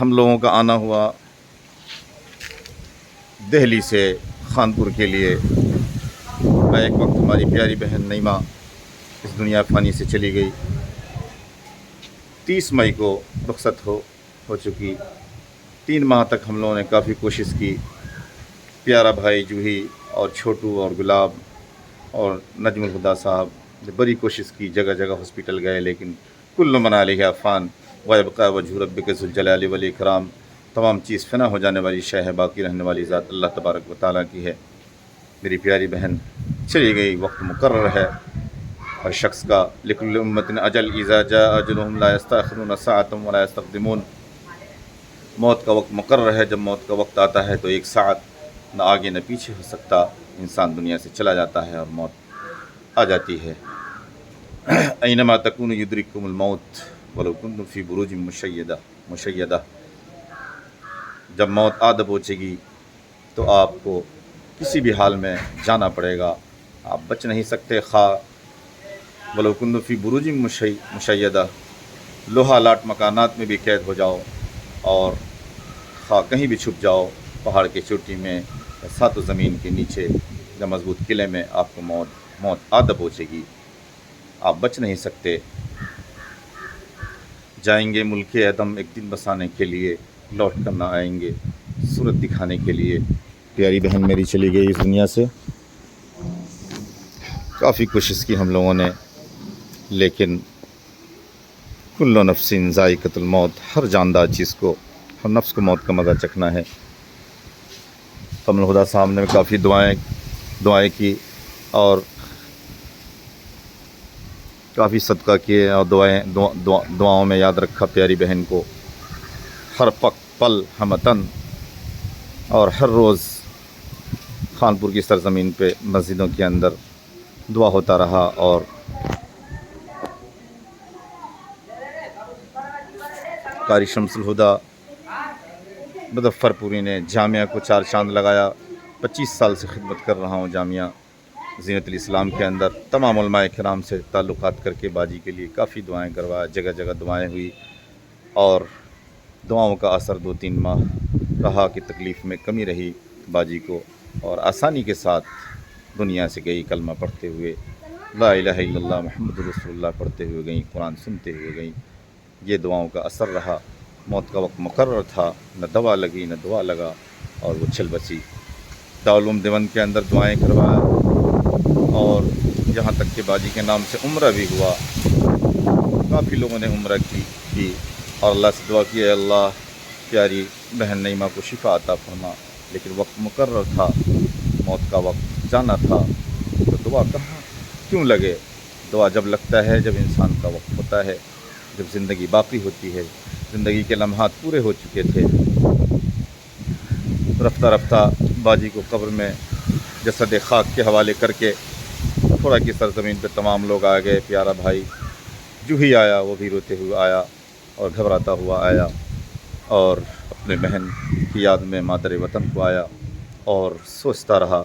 ہم لوگوں کا آنا ہوا دہلی سے خانپور کے لیے۔ ایک وقت ہماری پیاری بہن نعیمہ اس دنیا فانی سے چلی گئی، 30 مئی کو رخصت ہو چکی۔ 3 ماہ تک ہم لوگوں نے کافی کوشش کی، پیارا بھائی جوہی اور چھوٹو اور گلاب اور نجم الہدا صاحب نے بڑی کوشش کی، جگہ جگہ ہاسپٹل گئے، لیکن کل من علیہ فان ویبقى وجہ ربک ذو الجلال والاکرام، تمام چیز فنا ہو جانے والی شے ہے، باقی رہنے والی ذات اللہ تبارک و تعالیٰ کی ہے۔ میری پیاری بہن چلی گئی، وقت مقرر ہے ہر شخص کا، لکل امت اجل اذا جاء اجلهم لا يستأخرون ساعة ولا يستقدمون۔ موت کا وقت مقرر ہے، جب موت کا وقت آتا ہے تو 1 ساعت نہ آگے نہ پیچھے ہو سکتا، انسان دنیا سے چلا جاتا ہے اور موت آ جاتی ہے۔ اینما تکونوا یدرککم الموت ولو کنتم فی بروج مشیدہ۔ جب موت آ دبوچے گی تو آپ کو کسی بھی حال میں جانا پڑے گا، آپ بچ نہیں سکتے، خواہ ولو کنتم فی بروج مشیدہ، لوہا لاٹ مکانات میں بھی قید ہو جاؤ، اور خواہ کہیں بھی چھپ جاؤ، پہاڑ کی چوٹی میں، ساتو زمین کے نیچے یا مضبوط قلعے میں، آپ کو موت آ دبوچے گی، آپ بچ نہیں سکتے۔ جائیں گے ملک عدم ایک دن بسانے کے لیے، لوٹ کر نہ آئیں گے صورت دکھانے کے لیے۔ پیاری بہن میری چلی گئی اس دنیا سے، کافی کوشش کی ہم لوگوں نے، لیکن کل نفس ذائقۃ الموت، ہر جاندار چیز کو، ہر نفس کو موت کا مزہ چکھنا ہے۔ کمل الہدا صاحب نے کافی دعائیں کی اور کافی صدقہ کیے، اور دعاؤں میں یاد رکھا پیاری بہن کو۔ ہر پل ہمتن، اور ہر روز خانپور کی سرزمین پہ مسجدوں کے اندر دعا ہوتا رہا، اور قاری شمس الہدا مظفر پوری نے جامعہ کو 4 چاند لگایا۔ 25 سال سے خدمت کر رہا ہوں جامعہ زینت الاسلام کے اندر، تمام علماء کرام سے تعلقات کر کے باجی کے لیے کافی دعائیں کروایا، جگہ جگہ دعائیں ہوئی، اور دعاؤں کا اثر 2-3 ماہ رہا کہ تکلیف میں کمی رہی باجی کو، اور آسانی کے ساتھ دنیا سے گئی، کلمہ پڑھتے ہوئے، لا الہ الا اللہ محمد رسول اللہ پڑھتے ہوئے گئیں، قرآن سنتے ہوئے گئیں۔ یہ دعاؤں کا اثر رہا۔ موت کا وقت مقرر تھا، نہ دوا لگی نہ دعا لگا، اور وہ چل بسی۔ دارالعلوم دیوبند کے اندر دعائیں کروایا، اور یہاں تک کہ باجی کے نام سے عمرہ بھی ہوا، کافی لوگوں نے عمرہ کی، اور اللہ سے دعا کی، اے اللہ پیاری بہن نعیمہ کو شفا عطا فرما، لیکن وقت مقرر تھا، موت کا وقت جانا تھا، تو دعا کہاں کیوں لگے؟ دعا جب لگتا ہے جب انسان کا وقت ہوتا ہے، جب زندگی باقی ہوتی ہے، زندگی کے لمحات پورے ہو چکے تھے۔ رفتہ رفتہ باجی کو قبر میں جسد خاک کے حوالے کر کے تھوڑا کی سرزمین پہ تمام لوگ آ گئے۔ پیارا بھائی جوہی آیا، وہ بھی روتے ہوئے آیا اور گھبراتا ہوا آیا، اور اپنے بہن کی یاد میں مادر وطن کو آیا، اور سوچتا رہا،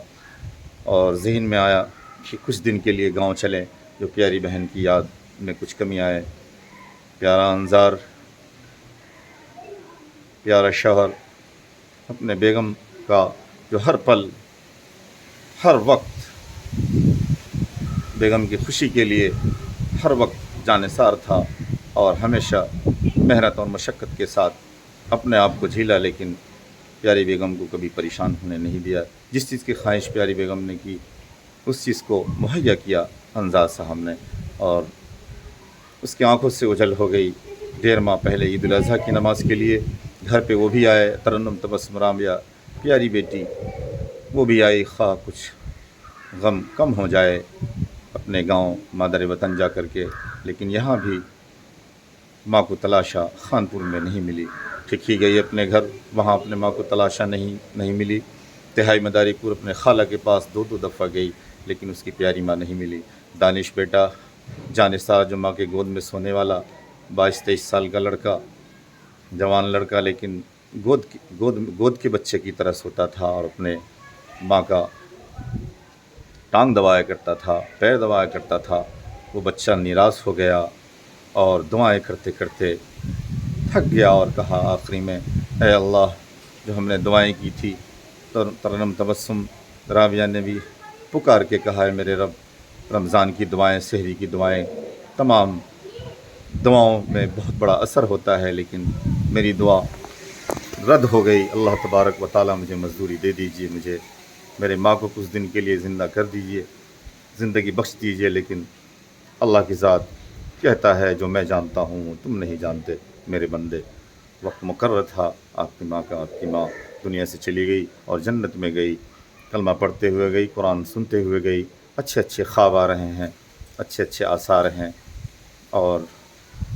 اور ذہن میں آیا کہ کچھ دن کے لیے گاؤں چلیں، جو پیاری بہن کی یاد میں کچھ کمی آئے۔ پیارا انظار، پیارا شوہر، اپنے بیگم کا جو ہر پل ہر وقت بیگم کی خوشی کے لیے ہر وقت جانثار تھا، اور ہمیشہ محنت اور مشقت کے ساتھ اپنے آپ کو جھیلا، لیکن پیاری بیگم کو کبھی پریشان ہونے نہیں دیا۔ جس چیز کی خواہش پیاری بیگم نے کی، اس چیز کو مہیا کیا انظار صاحب نے، اور اس کی آنکھوں سے اوجھل ہو گئی۔ 1.5 ماہ پہلے عید الاضحیٰ کی نماز کے لیے گھر پہ وہ بھی آئے، ترنم تبسم رامیہ پیاری بیٹی، وہ بھی آئی، خواہ کچھ غم کم ہو جائے اپنے گاؤں مادر وطن جا کر کے، لیکن یہاں بھی ماں کو تلاشا خانپور میں نہیں ملی۔ ٹھیک ہی گئی اپنے گھر، وہاں اپنے ماں کو تلاشا نہیں ملی۔ تہائی مداری پور اپنے خالہ کے پاس 2 دفعہ گئی، لیکن اس کی پیاری ماں نہیں ملی۔ دانش بیٹا جانثار، جو ماں کے گود میں سونے والا 22-23 سال کا لڑکا، جوان لڑکا، لیکن گود کے بچے کی طرح سوتا تھا، اور اپنے ماں کا ٹانگ دبایا کرتا تھا، پیر دبایا کرتا تھا۔ وہ بچہ نیراس ہو گیا، اور دعائیں کرتے کرتے تھک گیا اور کہا آخری میں، اے اللہ، جو ہم نے دعائیں کی تھی، ترنم تبسم رابعہ نے بھی پکار کے کہا، ہے میرے رب، رمضان کی دعائیں، سحری کی دعائیں، تمام دعاؤں میں بہت بڑا اثر ہوتا ہے، لیکن میری دعا رد ہو گئی۔ اللہ تبارک و تعالیٰ مجھے مزدوری دے دیجئے، مجھے میرے ماں کو کچھ دن کے لیے زندہ کر دیجئے، زندگی بخش دیجئے۔ لیکن اللہ کی ذات کہتا ہے، جو میں جانتا ہوں تم نہیں جانتے میرے بندے۔ وقت مقرر تھا آپ کی ماں کا، آپ کی ماں دنیا سے چلی گئی اور جنت میں گئی، کلمہ پڑھتے ہوئے گئی، قرآن سنتے ہوئے گئی، اچھے اچھے خواب آ رہے ہیں، اچھے اچھے آثار ہیں، اور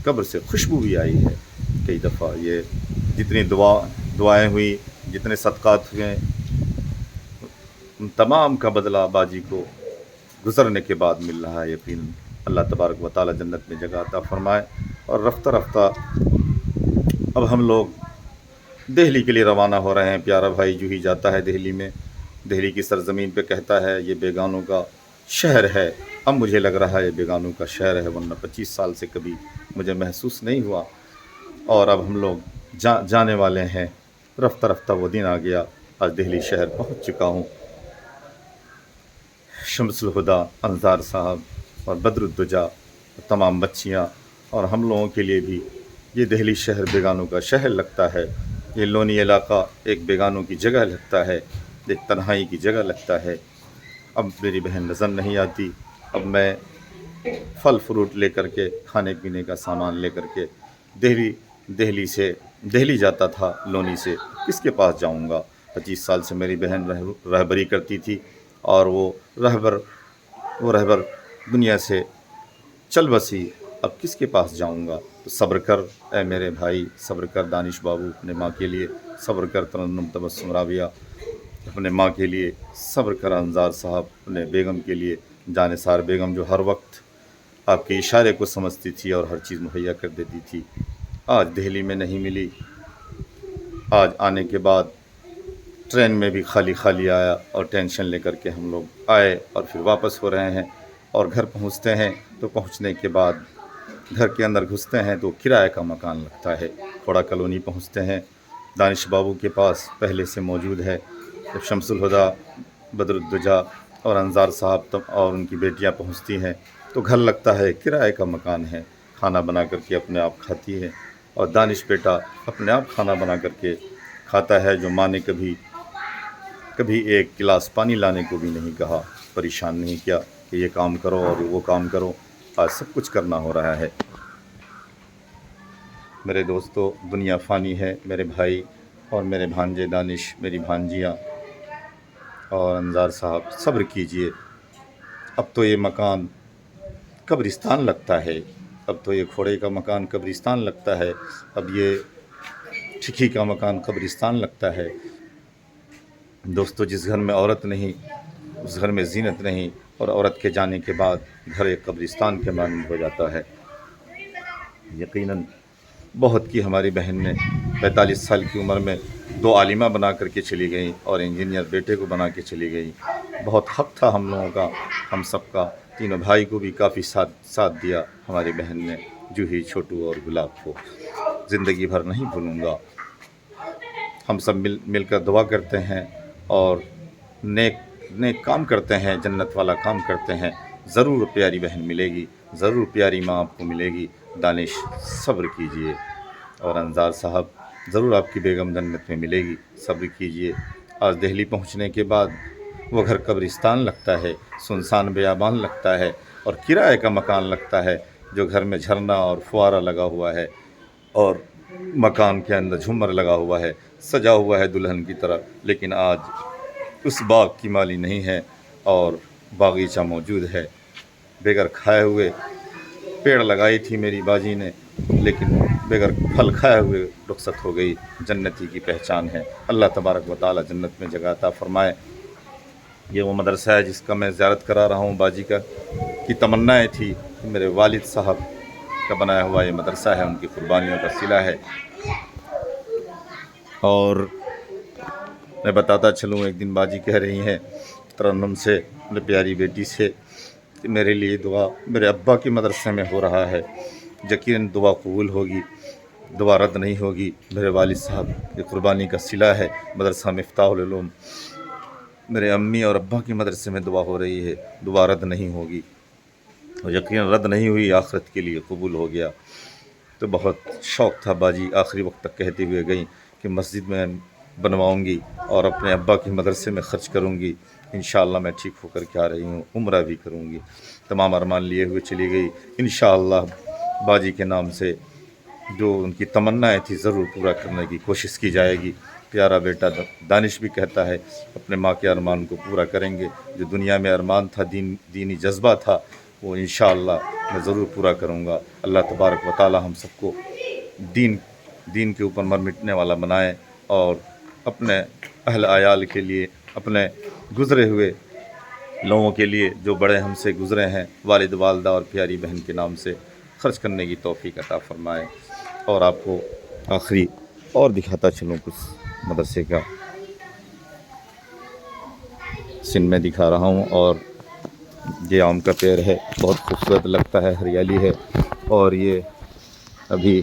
قبر سے خوشبو بھی آئی ہے۔ کئی دفعہ یہ جتنی دعائیں ہوئی، جتنے صدقات ہوئے، ان تمام کا بدلہ باجی کو گزرنے کے بعد مل رہا ہے۔ یقین اللہ تبارک و تعالی جنت میں جگہ عطا فرمائے۔ اور رفتہ رفتہ اب ہم لوگ دہلی کے لیے روانہ ہو رہے ہیں۔ پیارا بھائی جو ہی جاتا ہے دہلی میں، دہلی کی سرزمین پہ کہتا ہے یہ بیگانوں کا شہر ہے۔ اب مجھے لگ رہا ہے یہ بیگانوں کا شہر ہے، ورنہ 25 سال سے کبھی مجھے محسوس نہیں ہوا۔ اور اب ہم لوگ جانے والے ہیں۔ رفتہ رفتہ وہ دن آ گیا، آج دہلی شہر پہنچ چکا ہوں۔ شمس الہدا، انصار صاحب اور بدر الدجا، تمام بچیاں اور ہم لوگوں کے لیے بھی یہ دہلی شہر بیگانوں کا شہر لگتا ہے۔ یہ لونی علاقہ ایک بیگانوں کی جگہ لگتا ہے، ایک تنہائی کی جگہ لگتا ہے۔ اب میری بہن نظر نہیں آتی۔ اب میں پھل فروٹ لے کر کے، کھانے پینے کا سامان لے کر کے دہلی جاتا تھا، لونی سے کس کے پاس جاؤں گا؟ 25 سال سے میری بہن رہبری کرتی تھی، اور وہ رہبر دنیا سے چل بسی۔ اب کس کے پاس جاؤں گا؟ تو صبر کر اے میرے بھائی، صبر کر دانش بابو اپنے ماں کے لیے، صبر کر ترنم تبسم رابعہ اپنے ماں کے لیے، صبر کر انصار صاحب اپنے بیگم کے لیے، جانثار بیگم جو ہر وقت آپ کے اشارے کو سمجھتی تھی اور ہر چیز مہیا کر دیتی تھی، آج دہلی میں نہیں ملی۔ آج آنے کے بعد ٹرین میں بھی خالی خالی آیا، اور ٹینشن لے کر کے ہم لوگ آئے اور پھر واپس ہو رہے ہیں۔ اور گھر پہنچتے ہیں تو پہنچنے کے بعد گھر کے اندر گھستے ہیں تو کرائے کا مکان لگتا ہے۔ کھوڑا کالونی پہنچتے ہیں، دانش بابو کے پاس پہلے سے موجود ہے۔ جب شمس الہدا، بدر الدجا اور انصار صاحب اور ان کی بیٹیاں پہنچتی ہیں تو گھر لگتا ہے، کرائے کا مکان ہے۔ کھانا بنا کر کے اپنے آپ کھاتی ہے، اور دانش بیٹا اپنے آپ کھانا بنا کر کے کھاتا ہے، جو ماں نے کبھی ایک گلاس پانی لانے کو بھی نہیں کہا، پریشان نہیں کیا کہ یہ کام کرو اور وہ کام کرو۔ آج سب کچھ کرنا ہو رہا ہے۔ میرے دوستو، دنیا فانی ہے۔ میرے بھائی اور میرے بھانجے دانش، میری بھانجیاں اور انصار صاحب، صبر کیجئے۔ اب تو یہ مکان قبرستان لگتا ہے، اب تو یہ کھوڑے کا مکان قبرستان لگتا ہے، اب یہ ٹھکی کا مکان قبرستان لگتا ہے۔ دوستو، جس گھر میں عورت نہیں، اس گھر میں زینت نہیں، اور عورت کے جانے کے بعد گھر ایک قبرستان کے مانند ہو جاتا ہے۔ یقیناً بہت کی ہماری بہن نے 45 سال کی عمر میں 2 عالمہ بنا کر کے چلی گئیں، اور انجینئر بیٹے کو بنا کے چلی گئیں۔ بہت حق تھا ہم لوگوں کا، ہم سب کا۔ تینوں بھائی کو بھی کافی ساتھ دیا ہماری بہن نے، جوہی، چھوٹو اور گلاب کو زندگی بھر نہیں بھولوں گا۔ ہم سب مل کر دعا کرتے ہیں اور نیک کام کرتے ہیں، جنت والا کام کرتے ہیں۔ ضرور پیاری بہن ملے گی، ضرور پیاری ماں آپ کو ملے گی۔ دانش، صبر کیجئے، اور انصار صاحب، ضرور آپ کی بیگم جنت میں ملے گی، صبر کیجئے۔ آج دہلی پہنچنے کے بعد وہ گھر قبرستان لگتا ہے، سنسان بیابان لگتا ہے، اور کرائے کا مکان لگتا ہے، جو گھر میں جھرنا اور فوارہ لگا ہوا ہے، اور مکان کے اندر جھومر لگا ہوا ہے، سجا ہوا ہے دلہن کی طرح، لیکن آج اس باغ کی مالی نہیں ہے، اور باغیچہ موجود ہے۔ بغیر کھائے ہوئے پیڑ لگائی تھی میری باجی نے، لیکن بغیر پھل کھائے ہوئے رخصت ہو گئی۔ جنتی کی پہچان ہے۔ اللہ تبارک و تعالی جنت میں جگہ عطا فرمائے۔ یہ وہ مدرسہ ہے جس کا میں زیارت کرا رہا ہوں۔ باجی کی تمنائیں تھی کہ میرے والد صاحب کا بنایا ہوا یہ مدرسہ ہے، ان کی قربانیوں کا صلہ ہے۔ اور میں بتاتا چلوں، ایک دن باجی کہہ رہی ہیں ترنم سے، اپنے پیاری بیٹی سے، کہ میرے لیے دعا، میرے ابا کے مدرسے میں ہو رہا ہے، یقیناً دعا قبول ہوگی۔ دعا رد نہیں ہوگی. میرے والد صاحب کی قربانی کا صلہ ہے مدرسہ مفتاح العلوم. میرے امی اور ابا کی مدرسے میں دعا ہو رہی ہے، دعا رد نہیں ہوگی، اور یقیناً رد نہیں ہوئی، آخرت کے لیے قبول ہو گیا. تو بہت شوق تھا، باجی آخری وقت تک کہتے ہوئے گئیں کہ مسجد میں بنواؤں گی اور اپنے ابا کے مدرسے میں خرچ کروں گی. انشاءاللہ میں ٹھیک ہو کر کے آ رہی ہوں، عمرہ بھی کروں گی. تمام ارمان لیے ہوئے چلی گئی. انشاءاللہ باجی کے نام سے جو ان کی تمنائیں تھی ضرور پورا کرنے کی کوشش کی جائے گی. پیارا بیٹا دانش بھی کہتا ہے اپنے ماں کے ارمان کو پورا کریں گے. جو دنیا میں ارمان تھا، دینی جذبہ تھا، وہ انشاءاللہ میں ضرور پورا کروں گا. اللہ تبارک و تعالی ہم سب کو دین کے اوپر مر مٹنے والا بنائے، اور اپنے اہل عیال کے لیے، اپنے گزرے ہوئے لوگوں کے لیے جو بڑے ہم سے گزرے ہیں، والد والدہ اور پیاری بہن کے نام سے خرچ کرنے کی توفیق عطا فرمائے. اور آپ کو آخری اور دکھاتا چلوں کچھ مدرسے کا سن میں دکھا رہا ہوں. اور یہ آم کا پیڑ ہے، بہت خوبصورت لگتا ہے، ہریالی ہے. اور یہ ابھی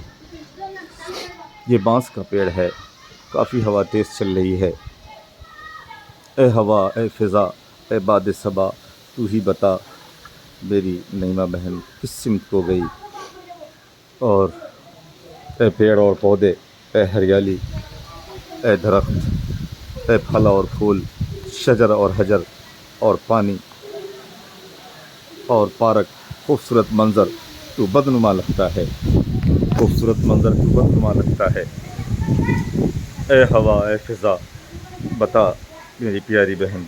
یہ بانس کا پیڑ ہے، کافی ہوا تیز چل رہی ہے. اے ہوا، اے فضا، اے باد صبا، تو ہی بتا میری نعیمہ بہن کس سمت کو گئی. اور اے پیڑ اور پودے، اے ہریالی، اے درخت، اے پھل اور پھول، شجر اور حجر اور پانی اور پارک، خوبصورت منظر تو بدنما لگتا ہے، خوبصورت منظر تو بدنما لگتا ہے. اے ہوا، اے فضا، بتا میری پیاری بہن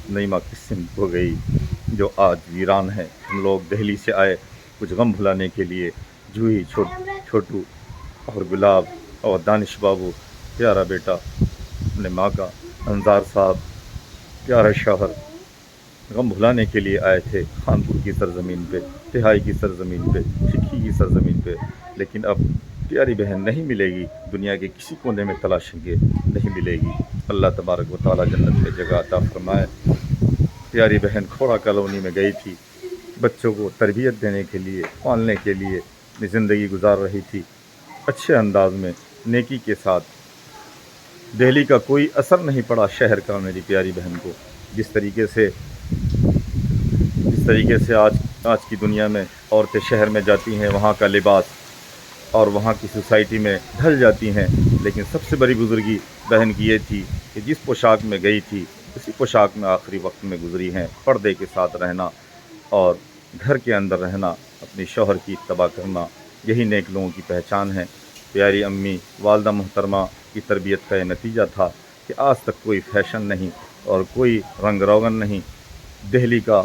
نعیمہ کس سمت ہو گئی جو آج ویران ہے. ہم لوگ دہلی سے آئے کچھ غم بھلانے کے لیے. جوہی، چھوٹو اور گلاب اور دانش بابو پیارا بیٹا، اپنے ماں کا، انظار صاحب پیارا شوہر، غم بھلانے کے لیے آئے تھے خانپور کی سرزمین پہ، تہائی کی سرزمین پہ، سکھی کی سرزمین پہ. لیکن اب پیاری بہن نہیں ملے گی، دنیا کے کسی کونے میں تلاشیں گے نہیں ملے گی. اللہ تبارک و تعالی جنت میں جگہ عطا فرمائے. پیاری بہن کھوڑا کالونی میں گئی تھی، بچوں کو تربیت دینے کے لیے، پالنے کے لیے اپنی زندگی گزار رہی تھی اچھے انداز میں، نیکی کے ساتھ. دہلی کا کوئی اثر نہیں پڑا شہر کا میری پیاری بہن کو. جس طریقے سے آج کی دنیا میں عورتیں شہر میں جاتی ہیں، وہاں کا لباس اور وہاں کی سوسائٹی میں ڈھل جاتی ہیں. لیکن سب سے بڑی بزرگی بہن کی یہ تھی کہ جس پوشاک میں گئی تھی اسی پوشاک میں آخری وقت میں گزری ہیں. پردے کے ساتھ رہنا اور گھر کے اندر رہنا، اپنی شوہر کی اتباع کرنا، یہی نیک لوگوں کی پہچان ہے. پیاری امی والدہ محترمہ کی تربیت کا یہ نتیجہ تھا کہ آج تک کوئی فیشن نہیں اور کوئی رنگ روغن نہیں، دہلی کا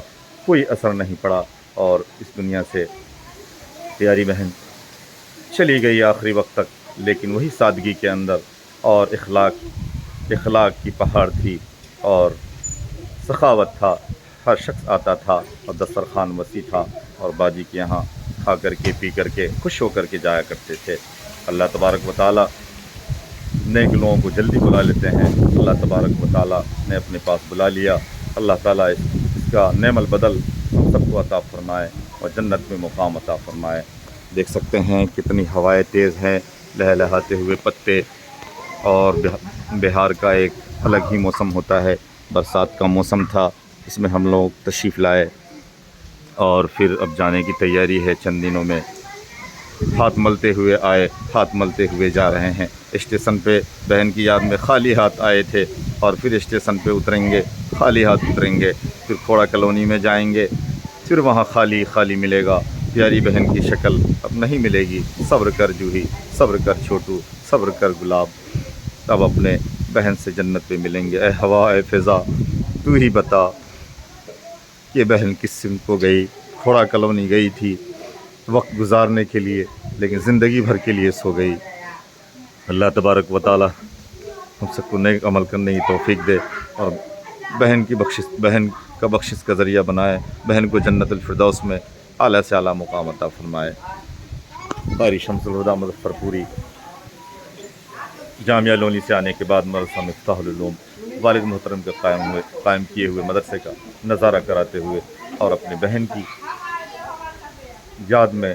کوئی اثر نہیں پڑا. اور اس دنیا سے پیاری بہن چلی گئی آخری وقت تک، لیکن وہی سادگی کے اندر اور اخلاق کی پہاڑ تھی اور سخاوت تھا. ہر شخص آتا تھا اور دسترخوان وسیع تھا، اور باجی کے یہاں کھا کر کے پی کر کے خوش ہو کر کے جایا کرتے تھے. اللہ تبارک و تعالی نیک لوگوں کو جلدی بلا لیتے ہیں. اللہ تبارک و تعالی نے اپنے پاس بلا لیا. اللہ تعالی اس کا نعم البدل ہم سب کو عطا فرمائے اور جنت میں مقام عطا فرمائے. دیکھ سکتے ہیں کتنی ہوائیں تیز ہیں، لہلہاتے ہوئے پتے، اور بہار کا ایک الگ ہی موسم ہوتا ہے. برسات کا موسم تھا، اس میں ہم لوگ تشریف لائے اور پھر اب جانے کی تیاری ہے. چند دنوں میں ہاتھ ملتے ہوئے آئے، ہاتھ ملتے ہوئے جا رہے ہیں. اسٹیشن پہ بہن کی یاد میں خالی ہاتھ آئے تھے، اور پھر اسٹیشن پہ اتریں گے، خالی ہاتھ اتریں گے. پھر کھوڑا کالونی میں جائیں گے، پھر وہاں خالی خالی ملے گا. پیاری بہن کی شکل اب نہیں ملے گی. صبر کر جوہی، صبر کر چھوٹو، صبر کر گلاب، اب اپنے بہن سے جنت پہ ملیں گے. اے ہوا، اے فضا، تو ہی بتا کہ بہن کس سمت کو گئی. کھوڑا کالونی گئی تھی وقت گزارنے کے لیے، لیکن زندگی بھر کے لیے سو گئی. اللہ تبارک و تعالی ہم سب کو نیک عمل کرنے کی توفیق دے، اور بہن کا بخشش کا ذریعہ بنائے. بہن کو جنت الفردوس میں اعلیٰ سے اعلیٰ مقام عطا فرمائے. قاری شمس الہدیٰ مظفر پوری جامعہ لونی سے آنے کے بعد مدرسہ مفتاح العلوم والد محترم کے قائم کیے ہوئے مدرسے کا نظارہ کراتے ہوئے اور اپنے بہن کی یاد میں